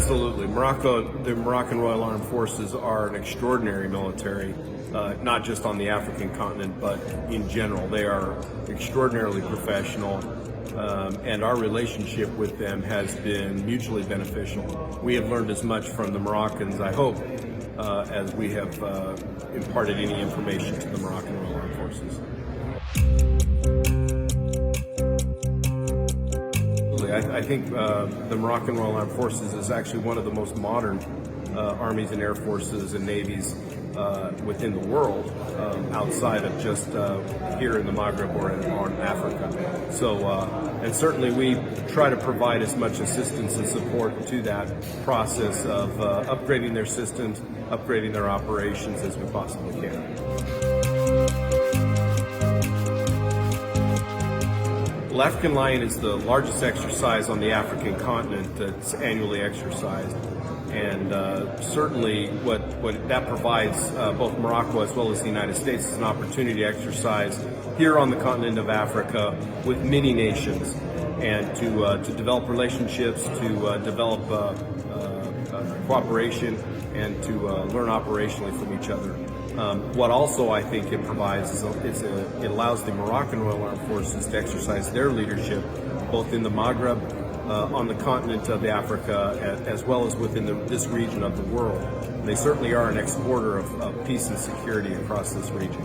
Absolutely. The Moroccan Royal Armed Forces are an extraordinary military, not just on the African continent, but in general. They are extraordinarily professional, and our relationship with them has been mutually beneficial. We have learned as much from the Moroccans, I hope, as we have imparted any information to the Moroccan Royal Armed Forces. I think the Moroccan Royal Armed Forces is actually one of the most modern armies and air forces and navies within the world, outside of just here in the Maghreb or in Africa. So, and certainly we try to provide as much assistance and support to that process of upgrading their systems, upgrading their operations as we possibly can. Well, African Lion is the largest exercise on the African continent that's annually exercised. And certainly what that provides both Morocco as well as the United States is an opportunity to exercise here on the continent of Africa with many nations and to develop relationships, to develop cooperation, and to learn operationally from each other. What also I think it provides is it allows the Moroccan Royal Armed Forces to exercise their leadership both in the Maghreb, on the continent of Africa, as well as within this region of the world. And they certainly are an exporter of peace and security across this region.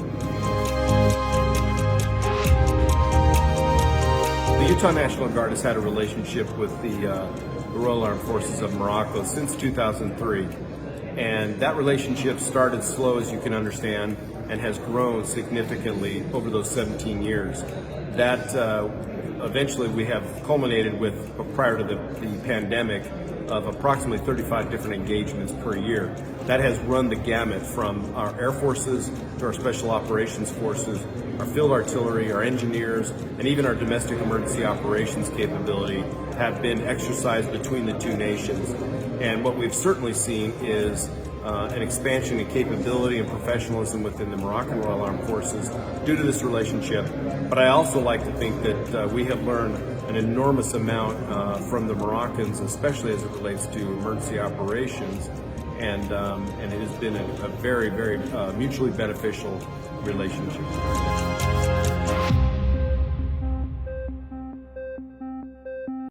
The Utah National Guard has had a relationship with the Royal Armed Forces of Morocco since 2003. And that relationship started slow, as you can understand, and has grown significantly over those 17 years. That eventually we have culminated with, prior to the pandemic, of approximately 35 different engagements per year. That has run the gamut from our air forces to our special operations forces, our field artillery, our engineers, and even our domestic emergency operations capability have been exercised between the two nations. And what we've certainly seen is an expansion in capability and professionalism within the Moroccan Royal Armed Forces due to this relationship. But I also like to think that we have learned an enormous amount from the Moroccans, especially as it relates to emergency operations, and it has been a very, very mutually beneficial relationship.